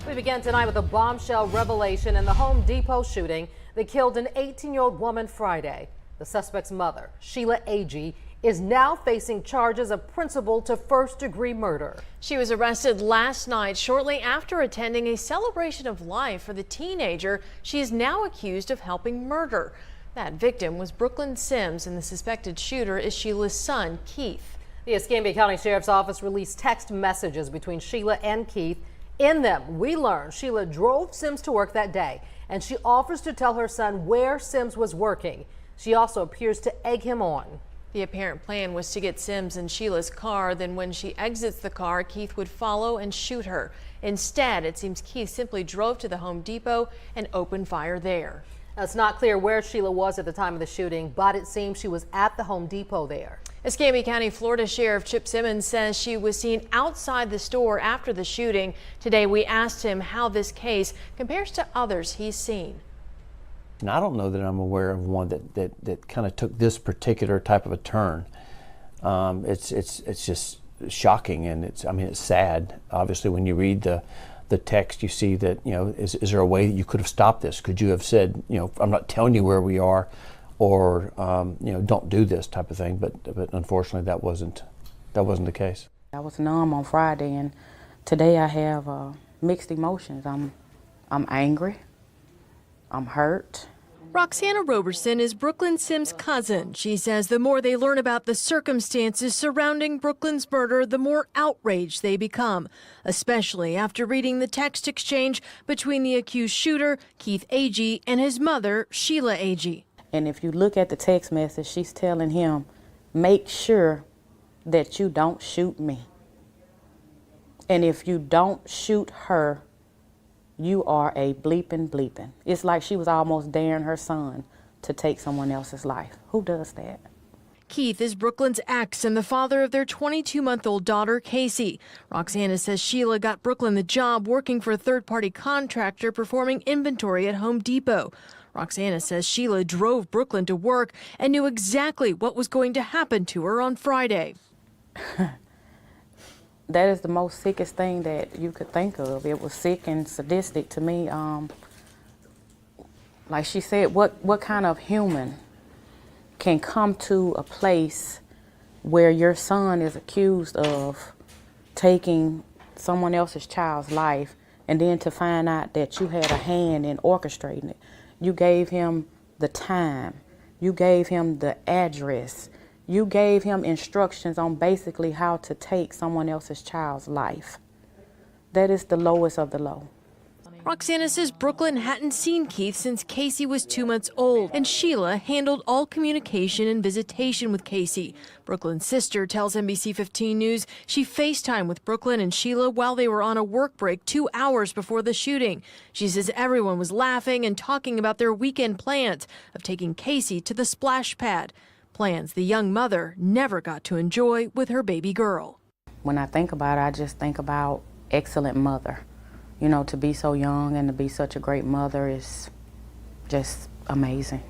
We begin tonight with a bombshell revelation in the Home Depot shooting that killed an 18-year-old woman Friday. The suspect's mother, Sheila Agee, is now facing charges of principal to first-degree murder. She was arrested last night shortly after attending a celebration of life for the teenager she is now accused of helping murder. That victim was Brooklyn Sims, and the suspected shooter is Sheila's son, Keith. The Escambia County Sheriff's Office released text messages between Sheila and Keith. In them, we learned Sheila drove Sims to work that day, and she offers to tell her son where Sims was working. She also appears to egg him on. The apparent plan was to get Sims in Sheila's car, then when she exits the car, Keith would follow and shoot her. Instead, it seems Keith simply drove to the Home Depot and opened fire there. Now, it's not clear where Sheila was at the time of the shooting, but it seems she was at the Home Depot there. Escambia County, Florida Sheriff Chip Simmons says she was seen outside the store after the shooting. Today, we asked him how this case compares to others he's seen. And I don't know that I'm aware of one that kind of took this particular type of a turn. It's just shocking, and it's sad. Obviously, when you read the text, you see that, is there a way that you could have stopped this? Could you have said, I'm not telling you where we are, or don't do this type of thing? But unfortunately, that wasn't the case. I was numb on Friday, and today I have mixed emotions. I'm angry. I'm hurt. Roxanna Roberson is Brooklyn Sims' cousin. She says the more they learn about the circumstances surrounding Brooklyn's murder, the more outraged they become, especially after reading the text exchange between the accused shooter, Keith Agee, and his mother, Sheila Agee. And if you look at the text message, she's telling him, make sure that you don't shoot me. And if you don't shoot her, you are a bleeping. It's like she was almost daring her son to take someone else's life. Who does that? Keith is Brooklyn's ex and the father of their 22-month-old daughter, Casey. Roxanna says Sheila got Brooklyn the job working for a third-party contractor performing inventory at Home Depot. Roxanna says Sheila drove Brooklyn to work and knew exactly what was going to happen to her on Friday. That is the most sickest thing that you could think of. It was sick and sadistic to me. Like she said, what kind of human can come to a place where your son is accused of taking someone else's child's life, and then to find out that you had a hand in orchestrating it? You gave him the time. You gave him the address. You gave him instructions on basically how to take someone else's child's life. That is the lowest of the low. Roxanna says Brooklyn hadn't seen Keith since Casey was 2 months old, and Sheila handled all communication and visitation with Casey. Brooklyn's sister tells NBC 15 News she FaceTimed with Brooklyn and Sheila while they were on a work break 2 hours before the shooting. She says everyone was laughing and talking about their weekend plans of taking Casey to the splash pad. Plans the young mother never got to enjoy with her baby girl. When I think about it, I just think about excellent mother. To be so young and to be such a great mother is just amazing.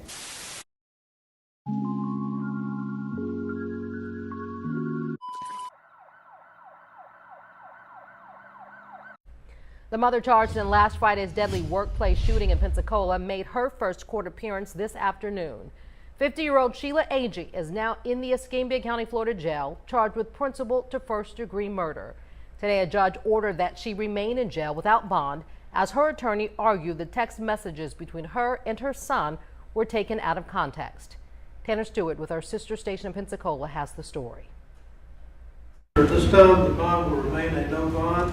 The mother charged in last Friday's deadly workplace shooting in Pensacola made her first court appearance this afternoon. 50-year-old Sheila Agee is now in the Escambia County, Florida jail, charged with principal to first-degree murder. Today, a judge ordered that she remain in jail without bond, as her attorney argued the text messages between her and her son were taken out of context. Tanner Stewart with our sister station in Pensacola has the story. At this time, the bond will remain a no bond.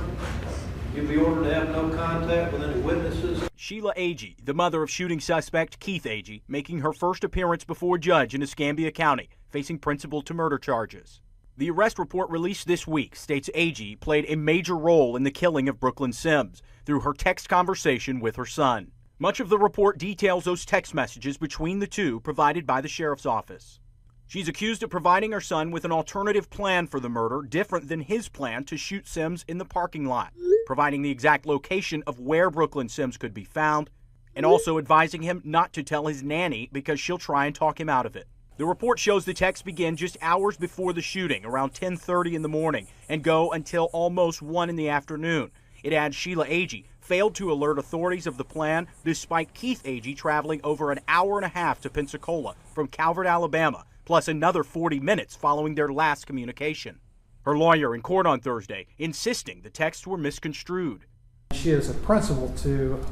You'll be ordered to have no contact with any witnesses. Sheila Agee, the mother of shooting suspect Keith Agee, making her first appearance before a judge in Escambia County, facing principal to murder charges. The arrest report released this week states Agee played a major role in the killing of Brooklyn Sims through her text conversation with her son. Much of the report details those text messages between the two provided by the sheriff's office. She's accused of providing her son with an alternative plan for the murder different than his plan to shoot Sims in the parking lot, providing the exact location of where Brooklyn Sims could be found, and also advising him not to tell his nanny because she'll try and talk him out of it. The report shows the texts began just hours before the shooting, around 10:30 in the morning, and go until almost 1 in the afternoon. It adds Sheila Agee failed to alert authorities of the plan despite Keith Agee traveling over an hour and a half to Pensacola from Calvert, Alabama, plus another 40 minutes following their last communication. Her lawyer in court on Thursday insisting the texts were misconstrued. She is a principal to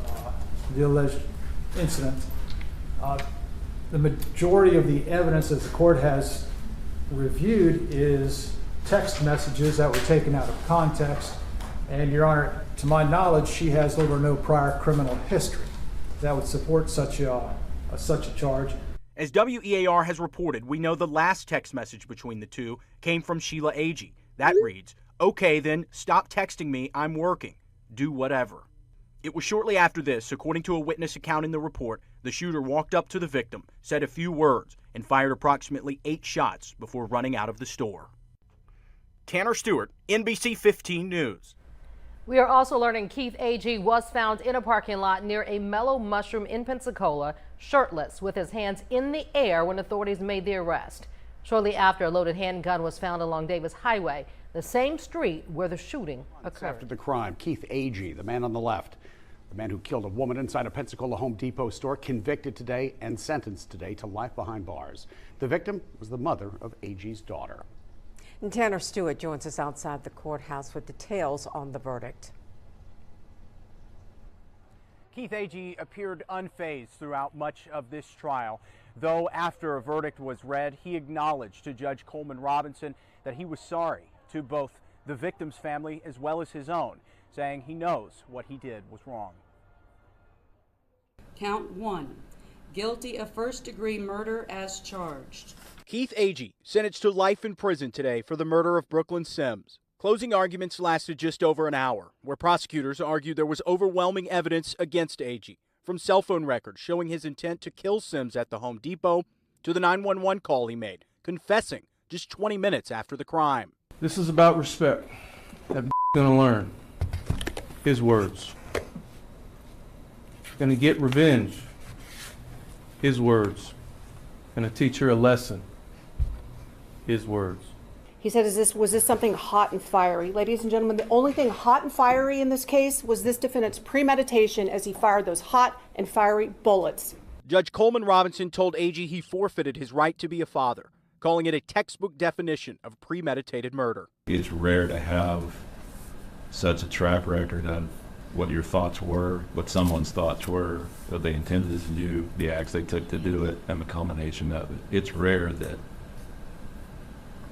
the alleged incident. The majority of the evidence that the court has reviewed is text messages that were taken out of context. And, Your Honor, to my knowledge, she has little or no prior criminal history that would support such a charge. As WEAR has reported, we know the last text message between the two came from Sheila Agee. That reads, "Okay then, stop texting me, I'm working. Do whatever." It was shortly after this, according to a witness account in the report, the shooter walked up to the victim, said a few words, and fired approximately 8 shots before running out of the store. Tanner Stewart, NBC 15 News. We are also learning Keith Agee was found in a parking lot near a Mellow Mushroom in Pensacola, shirtless with his hands in the air when authorities made the arrest. Shortly after, a loaded handgun was found along Davis Highway, the same street where the shooting occurred. After the crime, Keith Agee, the man on the left, the man who killed a woman inside a Pensacola Home Depot store, convicted today and sentenced today to life behind bars. The victim was the mother of Agee's daughter. And Tanner Stewart joins us outside the courthouse with details on the verdict. Keith Agee appeared unfazed throughout much of this trial, though after a verdict was read, he acknowledged to Judge Coleman Robinson that he was sorry to both the victim's family as well as his own, saying he knows what he did was wrong. Count 1, guilty of first-degree murder as charged. Keith Agee sentenced to life in prison today for the murder of Brooklyn Sims. Closing arguments lasted just over an hour, where prosecutors argued there was overwhelming evidence against Agee, from cell phone records showing his intent to kill Sims at the Home Depot to the 911 call he made, confessing just 20 minutes after the crime. This is about respect. That gonna learn his words. Gonna get revenge. His words. Gonna teach her a lesson. His words. He said, was this something hot and fiery? Ladies and gentlemen, the only thing hot and fiery in this case was this defendant's premeditation as he fired those hot and fiery bullets. Judge Coleman Robinson told Agee he forfeited his right to be a father, calling it a textbook definition of premeditated murder. It's rare to have such a track record of what your thoughts were, what someone's thoughts were, what they intended to do, the acts they took to do it, and the culmination of it. It's rare that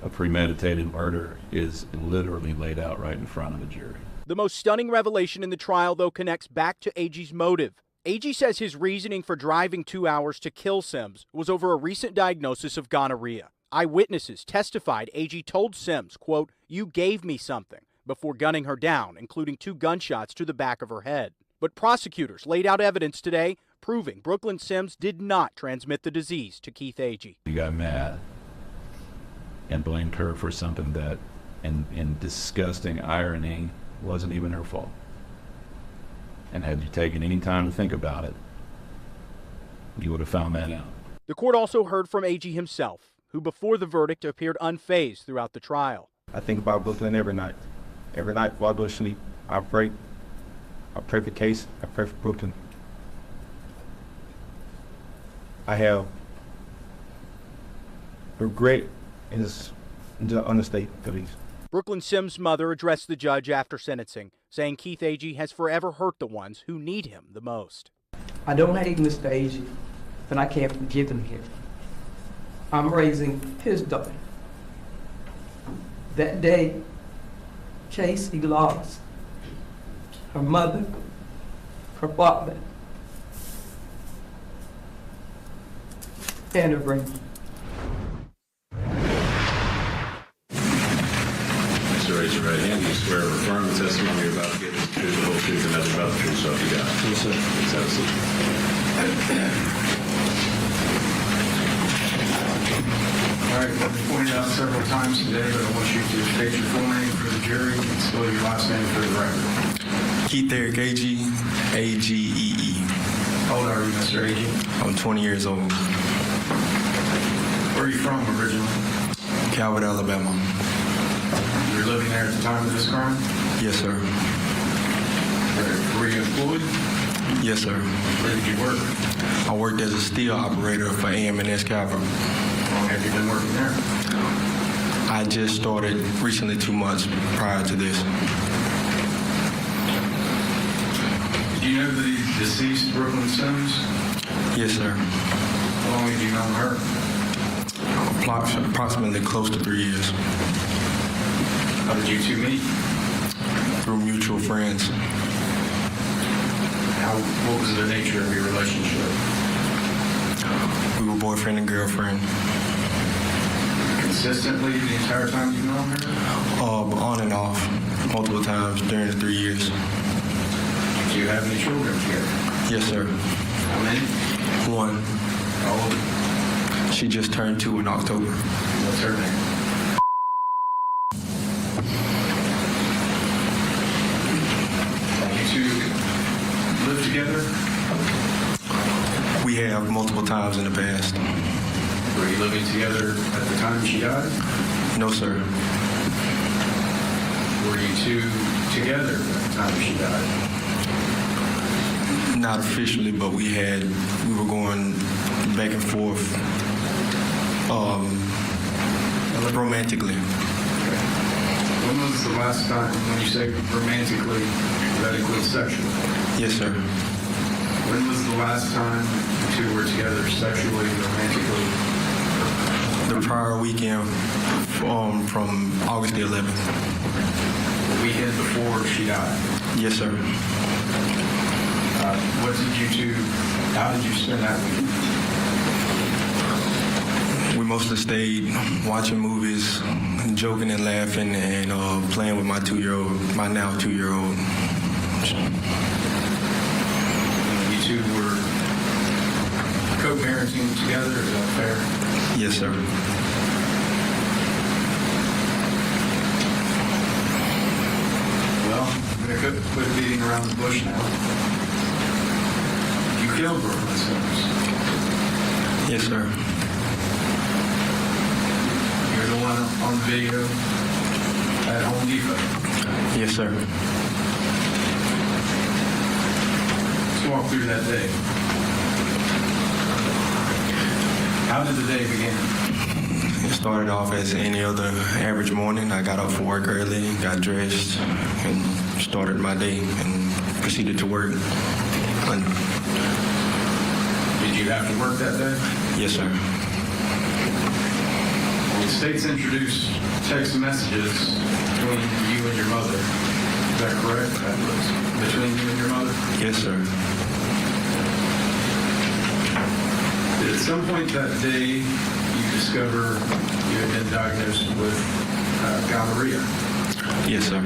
a premeditated murder is literally laid out right in front of a jury. The most stunning revelation in the trial, though, connects back to Agee's motive. Agee says his reasoning for driving 2 hours to kill Sims was over a recent diagnosis of gonorrhea. Eyewitnesses testified Agee told Sims, quote, "You gave me something," before gunning her down, including 2 gunshots to the back of her head. But prosecutors laid out evidence today proving Brooklyn Sims did not transmit the disease to Keith Agee. You got mad and blamed her for something that, in disgusting irony, wasn't even her fault. And had you taken any time to think about it, you would have found that out. The court also heard from Agee himself, who before the verdict appeared unfazed throughout the trial. I think about Brooklyn every night. Every night before I go to sleep, I pray. I pray for the case. I pray for Brooklyn. I have regret is the understatement, please. Brooklyn Sims' mother addressed the judge after sentencing, saying Keith Agee has forever hurt the ones who need him the most. I don't hate Mr. Agee, but I can't forgive him here. I'm raising his daughter. That day, Casey lost her mother, her father, and her brother. Raise your right hand. You swear or affirm the testimony you're about to give is the truth, the whole truth, and nothing but the truth. So help you God. Yes, sir. Let's have a seat. All right, I've pointed out several times today, but I want you to state your full name for the jury and spell your last name for the record. Keith Eric Agee, A-G-E-E. How old are you, Mr. Agee? I'm 20 years old. Where are you from originally? Calvert, Alabama. You were living there at the time of this crime? Yes, sir. Were you employed? Yes, sir. Where did you work? I worked as a steel operator for AM&S Calvert. How long have you been working there? I just started recently, 2 months prior to this. Do you know the deceased Brooklyn Sims? Yes, sir. How long have you known her? Approximately close to 3 years. How did you two meet? Through mutual friends. What was the nature of your relationship? We were boyfriend and girlfriend. Consistently the entire time you've known her? On and off, multiple times during the 3 years. Do you have any children together? Yes, sir. How many? 1. How old? She just turned 2 in October. What's her name? You two live together? We have multiple times in the past. Were you living together at the time she died? No, sir. Were you two together at the time she died? Not officially, but we were going back and forth romantically. When was the last time, when you say romantically, that includes sexually? Yes, sir. When was the last time you two were together sexually, romantically? The prior weekend from August the 11th. The weekend before she died? Yes, sir. How did you spend that weekend? We mostly stayed watching movies, joking and laughing, and playing with my now 2-year-old. You two were co-parenting together, is that fair? Yes, sir. Well, I'm going to quit beating around the bush now. You killed Brooklyn Sims. Yes, sir. You're the one on the video at Home Depot. Yes, sir. Let's walk through that day. How did the day begin? It started off as any other average morning. I got up for work early, got dressed, and started my day and proceeded to work. Did you have to work that day? Yes, sir. The state's introduced text messages between you and your mother. Is that correct? That was between you and your mother? Yes, sir. At some point that day, you discover you had been diagnosed with gonorrhea. Yes, sir.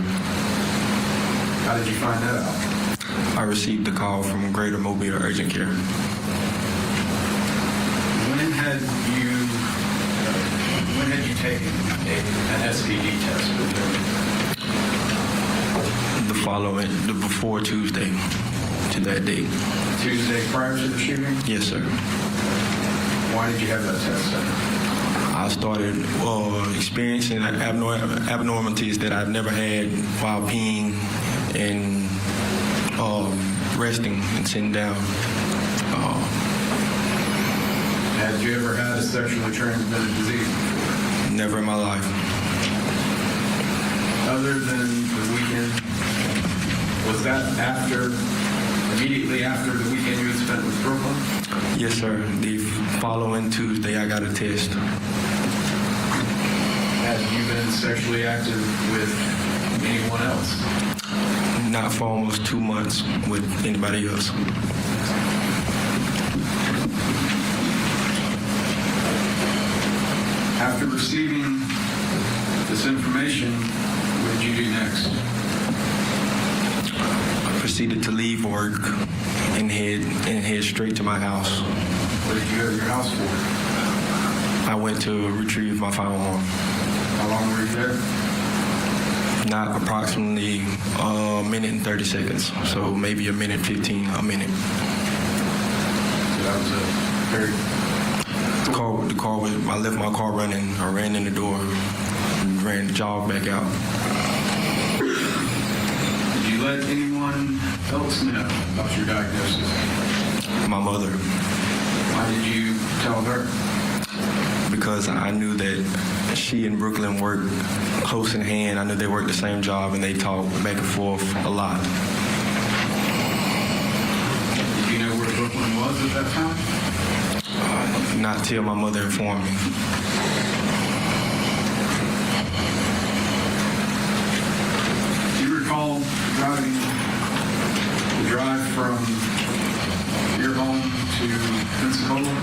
How did you find that out? I received a call from Greater Mobile Urgent Care. When had you taken an SPD test? Before Tuesday to that date. Tuesday prior to the shooting? Yes, sir. Why did you have that test done? I started experiencing abnormalities that I've never had while peeing and resting and sitting down. Had you ever had a sexually transmitted disease? Never in my life. Other than the weekend, was that immediately after the weekend you had spent with Brooklyn? Yes, sir. The following Tuesday, I got a test. Had you been sexually active with anyone else? Not for almost 2 months with anybody else. After receiving this information, what did you do next? I proceeded to leave work and head straight to my house. What did you go to your house for? I went to retrieve my firearm. How long were you there? Not approximately a minute and 30 seconds. So maybe a minute 15, a minute. So that was a very... I left my car running. I ran in the door and ran the jog back out. Did you let anyone else know about your diagnosis? My mother. Why did you tell her? Because I knew that she and Brooklyn worked close in hand. I knew they worked the same job and they talked back and forth a lot. Did you know where Brooklyn was at that time? Not till my mother informed me. Do you recall the drive from your home to Pensacola?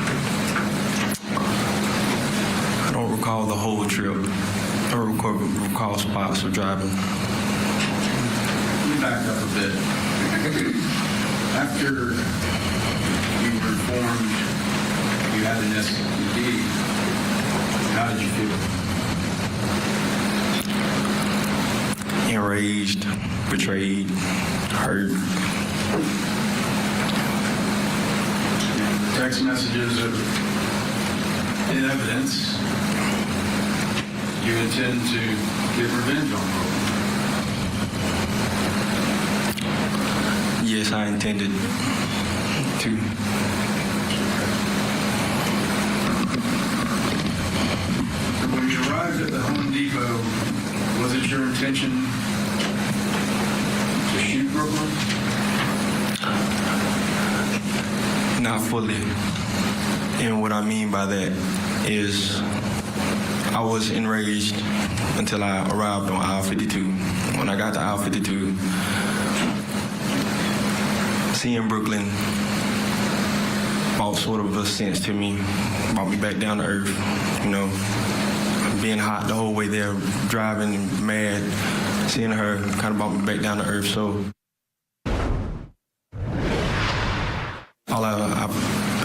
I don't recall the whole trip. I recall spots of driving. Let me back up a bit. After you were informed you had an STD, how did you feel? Enraged, betrayed, hurt. The text messages are in evidence. You intend to get revenge on Brooklyn? Yes, I intended to. When you arrived at the Home Depot, was it your intention to shoot Brooklyn? Not fully. And what I mean by that is I was enraged until I arrived on aisle 52. When I got to aisle 52, seeing Brooklyn brought sort of a sense to me, brought me back down to earth, you know, being hot the whole way there, driving mad, seeing her kind of brought me back down to earth. So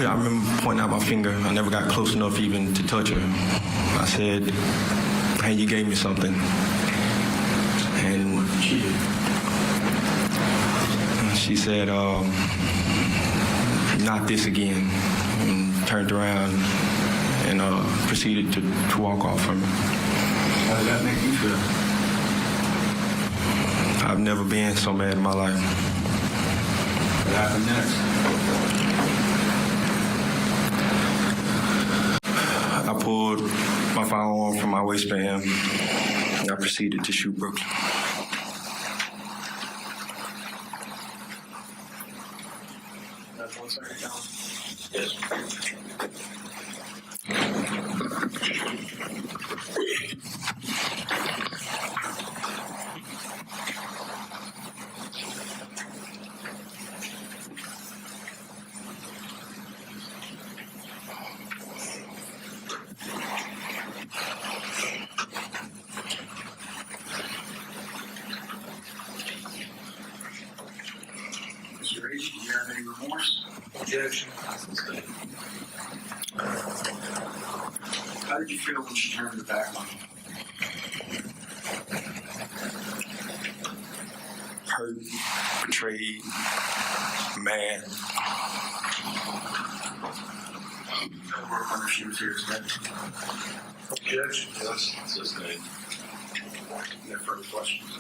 I remember pointing out my finger. I never got close enough even to touch her. I said, hey, you gave me something. And she said, not this again. And turned around and proceeded to walk off from me. How did that make you feel? I've never been so mad in my life. What happened next? I pulled my firearm from my waistband and I proceeded to shoot Brooklyn. That's 1 second, Colin. Yes. Mr. H, do you have any remorse? Objection. How did you feel when she turned her back on you? Hurt, betrayed, mad. I wonder if she was here today. Objection. Yes. Sustained. No further questions.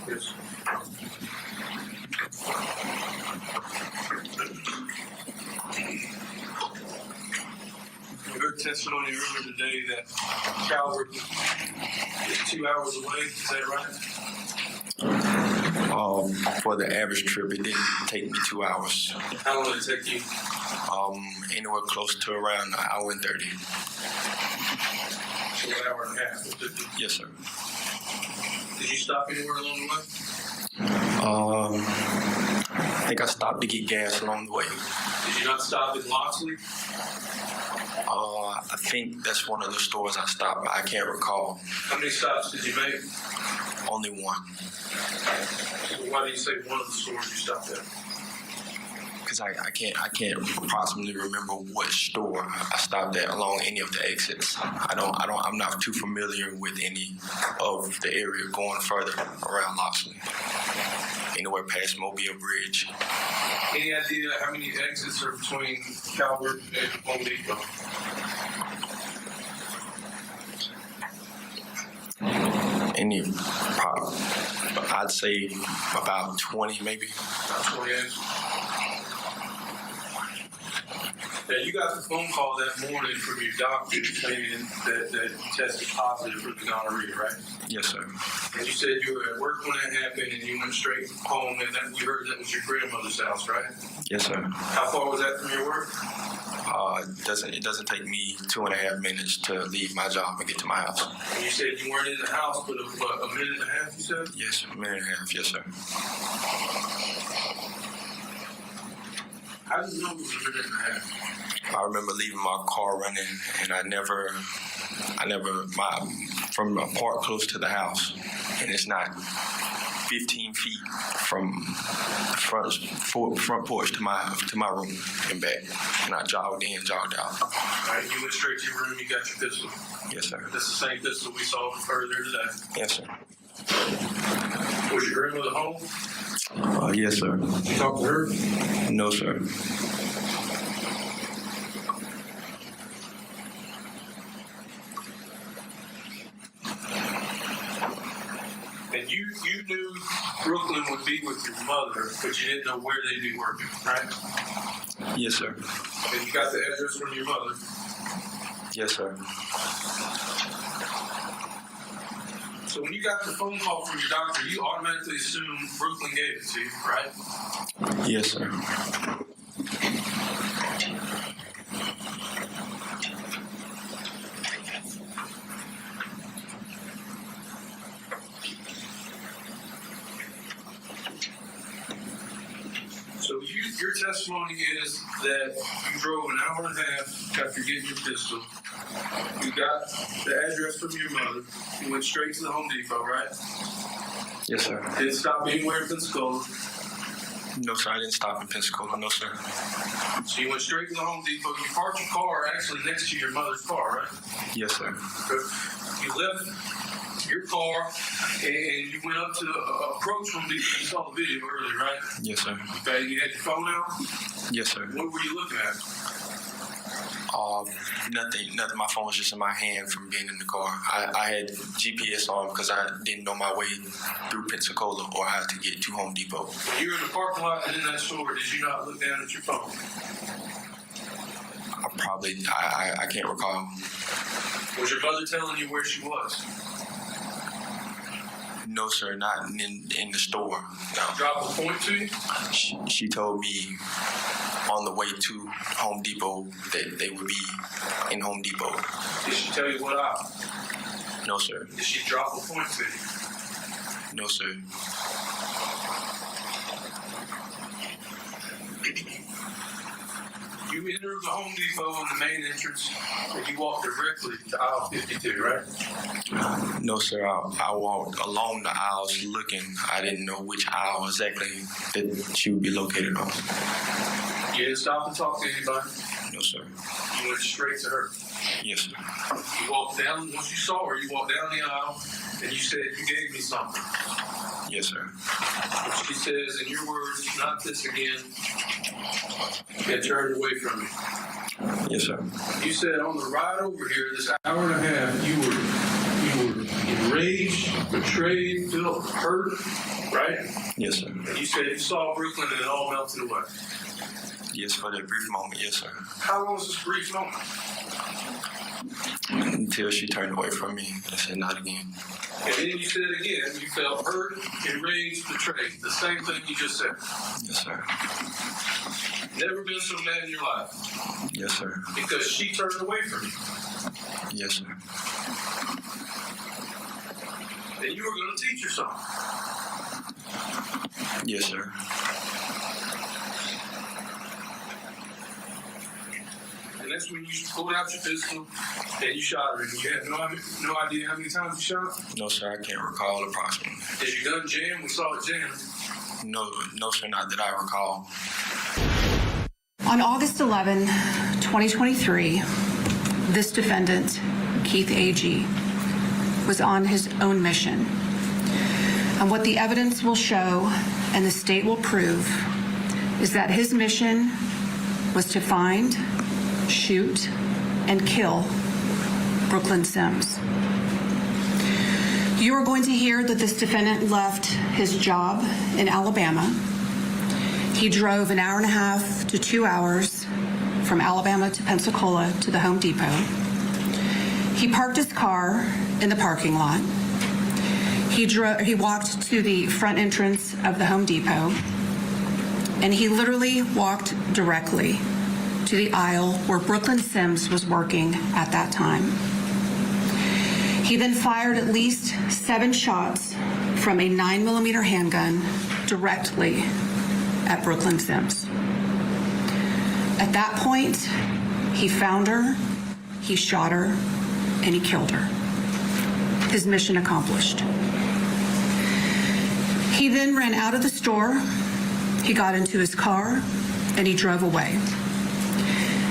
Yes. We heard testimony earlier today that Calvert is 2 hours away. Is that right? For the average trip, it didn't take me 2 hours. How long did it take you? Anywhere close to around an hour and 30. So 1 hour and a half. Yes, sir. Did you stop anywhere along the way? I think I stopped to get gas along the way. Did you not stop in Loxley? I think that's one of the stores I stopped, but I can't recall. How many stops did you make? Only one. So why do you say one of the stores you stopped at? Because I can't approximately remember what store I stopped at along any of the exits. I'm not too familiar with any of the area going further around Loxley. Anywhere past Mobile Bridge. Any idea how many exits are between Calvert and Home Depot? I'd say about 20 maybe. About 20 eggs. Yeah, you got the phone call that morning from your doctor saying that you tested positive for the gonorrhea, right? Yes, sir. And you said you were at work when that happened and you went straight home, and that we heard that was your grandmother's house, right? Yes, sir. How far was that from your work? It doesn't take me 2.5 minutes to leave my job and get to my house. And you said you weren't in the house but a minute and a half, you said? Yes, a minute and a half, yes, sir. How did you know it was a minute and a half? I remember leaving my car running, and from a park close to the house, and it's not 15 feet from the front porch to my room and back, and I jogged in, jogged out. All right, you went straight to your room, you got your pistol. Yes, sir. That's the same pistol we saw earlier today. Yes, sir. Was your grandmother home? Yes, sir. Did you talk to her? No, sir. And you knew Brooklyn would be with your mother, but you didn't know where they'd be working, right? Yes, sir. And you got the address from your mother? Yes, sir. So when you got the phone call from your doctor, you automatically assumed Brooklyn gave it to you, right? Yes, sir. So your testimony is that you drove an hour and a half after getting your pistol. You got the address from your mother. You went straight to the Home Depot, right? Yes, sir. Didn't stop anywhere in Pensacola. No, sir. I didn't stop in Pensacola. No, sir. So you went straight to the Home Depot. You parked your car actually next to your mother's car, right? Yes, sir. You left your car and you went up to approach Home Depot. You saw the video earlier, right? Yes, sir. Okay, you had your phone out? Yes, sir. What were you looking at? Nothing. My phone was just in my hand from being in the car. I had GPS on because I didn't know my way through Pensacola or how to get to Home Depot. When you were in the parking lot and in that store, did you not look down at your phone? I can't recall. Was your mother telling you where she was? No, sir, not in the store. No. Drop a point to you? She told me on the way to Home Depot that they would be in Home Depot. Did she tell you what aisle? No, sir. Did she drop a point to you? No, sir. You entered the Home Depot in the main entrance and you walked directly to aisle 52, right? No, sir. I walked along the aisles looking. I didn't know which aisle exactly that she would be located on. You didn't stop and talk to anybody? No, sir. You went straight to her? Yes, sir. You walked down, once you saw her, you walked down the aisle and you said, you gave me something. Yes, sir. She says, in your words, not this again, and turned away from me. Yes, sir. You said on the ride over here, this hour and a half, you were enraged, betrayed, felt hurt, right? Yes, sir. And you said you saw Brooklyn and it all melted away. Yes, for that brief moment, yes, sir. How long was this brief moment? Until she turned away from me and said, not again. And then you said again, you felt hurt, enraged, betrayed. The same thing you just said. Yes, sir. Never been so mad in your life. Yes, sir. Because she turned away from you. Yes, sir. And you were going to teach her something. Yes, sir. And that's when you pulled out your pistol and you shot her. And you had no idea how many times you shot? No, sir, I can't recall approximately. Did your gun jam? We saw it jam. No, sir, not that I recall. On August 11, 2023, this defendant, Keith Agee, was on his own mission. And what the evidence will show and the state will prove is that his mission was to find, shoot, and kill Brooklyn Sims. You are going to hear that this defendant left his job in Alabama. He drove an hour and a half to 2 hours from Alabama to Pensacola to the Home Depot. He parked his car in the parking lot. He walked to the front entrance of the Home Depot, and he literally walked directly to the aisle where Brooklyn Sims was working at that time. He then fired at least 7 shots from a 9mm handgun directly at Brooklyn Sims. At that point, he found her, he shot her, and he killed her. His mission accomplished. He then ran out of the store, he got into his car, and he drove away.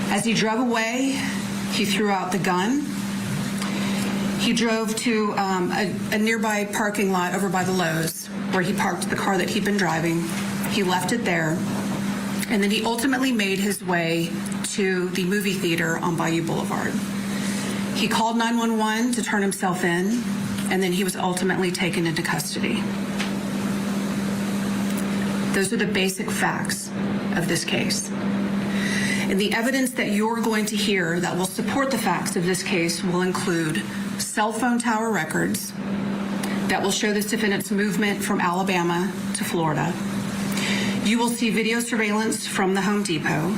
As he drove away, he threw out the gun. He drove to a nearby parking lot over by the Lowe's, where he parked the car that he'd been driving. He left it there, and then he ultimately made his way to the movie theater on Bayou Boulevard. He called 911 to turn himself in, and then he was ultimately taken into custody. Those are the basic facts of this case. And the evidence that you're going to hear that will support the facts of this case will include cell phone tower records that will show this defendant's movement from Alabama to Florida. You will see video surveillance from the Home Depot.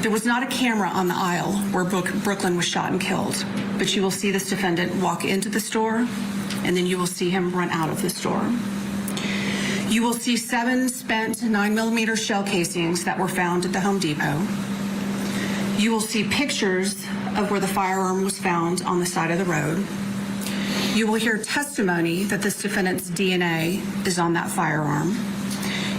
There was not a camera on the aisle where Brooklyn was shot and killed, but you will see this defendant walk into the store, and then you will see him run out of the store. You will see 7 spent 9mm shell casings that were found at the Home Depot. You will see pictures of where the firearm was found on the side of the road. You will hear testimony that this defendant's DNA is on that firearm.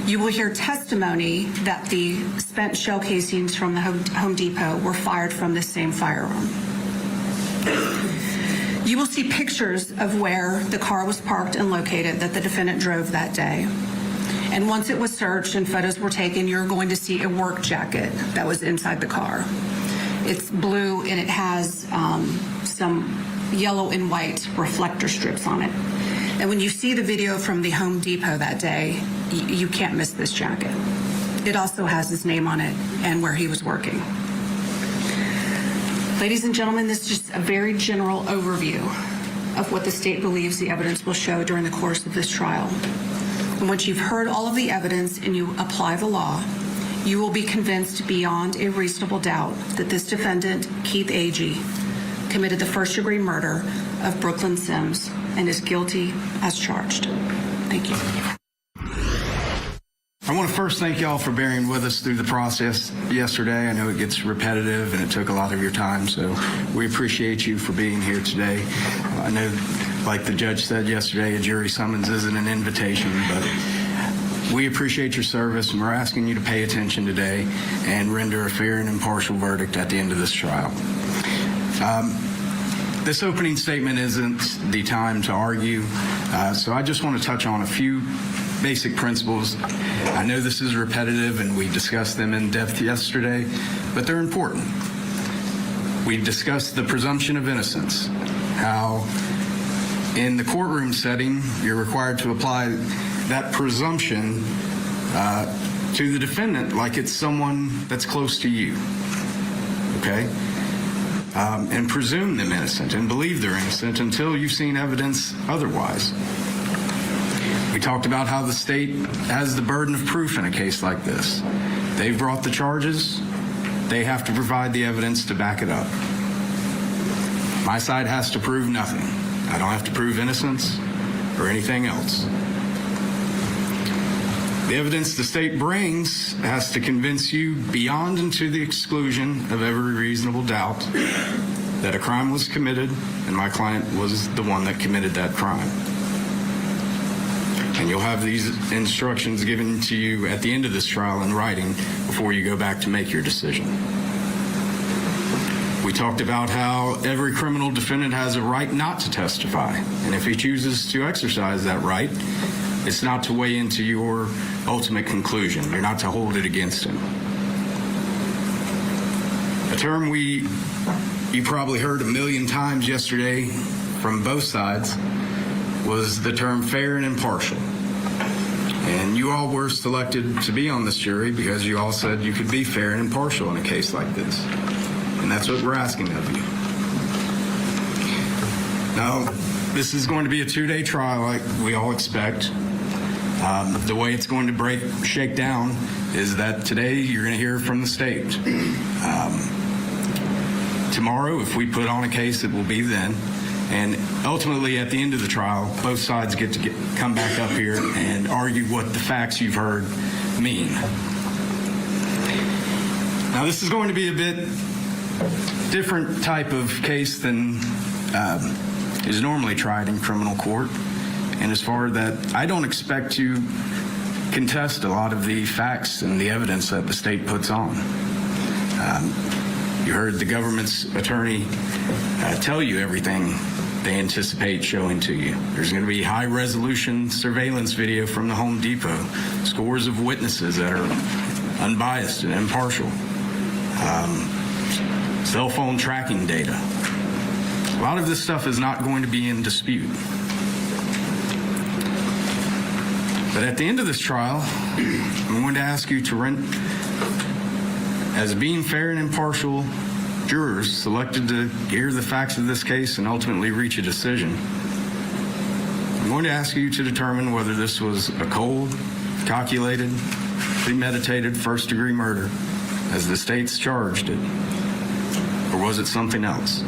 You will hear testimony that the spent shell casings from the Home Depot were fired from this same firearm. You will see pictures of where the car was parked and located that the defendant drove that day. And once it was searched and photos were taken, you're going to see a work jacket that was inside the car. It's blue and it has some yellow and white reflector strips on it. And when you see the video from the Home Depot that day, you can't miss this jacket. It also has his name on it and where he was working. Ladies and gentlemen, this is just a very general overview of what the state believes the evidence will show during the course of this trial. And once you've heard all of the evidence and you apply the law, you will be convinced beyond a reasonable doubt that this defendant, Keith Agee, committed the first-degree murder of Brooklyn Sims and is guilty as charged. Thank you. I want to first thank y'all for bearing with us through the process yesterday. I know it gets repetitive and it took a lot of your time, so we appreciate you for being here today. I know, like the judge said yesterday, a jury summons isn't an invitation, but we appreciate your service, and we're asking you to pay attention today and render a fair and impartial verdict at the end of this trial. This opening statement isn't the time to argue, so I just want to touch on a few basic principles. I know this is repetitive and we discussed them in depth yesterday, but they're important. We discussed the presumption of innocence, how in the courtroom setting you're required to apply that presumption to the defendant like it's someone that's close to you, okay? And presume them innocent and believe they're innocent until you've seen evidence otherwise. We talked about how the state has the burden of proof in a case like this. They've brought the charges. They have to provide the evidence to back it up. My side has to prove nothing. I don't have to prove innocence or anything else. The evidence the state brings has to convince you beyond and to the exclusion of every reasonable doubt that a crime was committed and my client was the one that committed that crime. And you'll have these instructions given to you at the end of this trial in writing before you go back to make your decision. We talked about how every criminal defendant has a right not to testify, and if he chooses to exercise that right, it's not to weigh into your ultimate conclusion. You're not to hold it against him. A term you probably heard a million times yesterday from both sides was the term fair and impartial. And you all were selected to be on this jury because you all said you could be fair and impartial in a case like this. And that's what we're asking of you. Now, this is going to be a 2-day trial like we all expect. The way it's going to shake down is that today you're going to hear from the state. Tomorrow, if we put on a case, it will be then. And ultimately, at the end of the trial, both sides get to come back up here and argue what the facts you've heard mean. Now, this is going to be a bit different type of case than is normally tried in criminal court. And as far as that, I don't expect to contest a lot of the facts and the evidence that the state puts on. You heard the government's attorney tell you everything they anticipate showing to you. There's going to be high-resolution surveillance video from the Home Depot, scores of witnesses that are unbiased and impartial, cell phone tracking data. A lot of this stuff is not going to be in dispute. But at the end of this trial, I'm going to ask you to as being fair and impartial jurors selected to hear the facts of this case and ultimately reach a decision. I'm going to ask you to determine whether this was a cold, calculated, premeditated first-degree murder, as the state's charged it, or was it something else?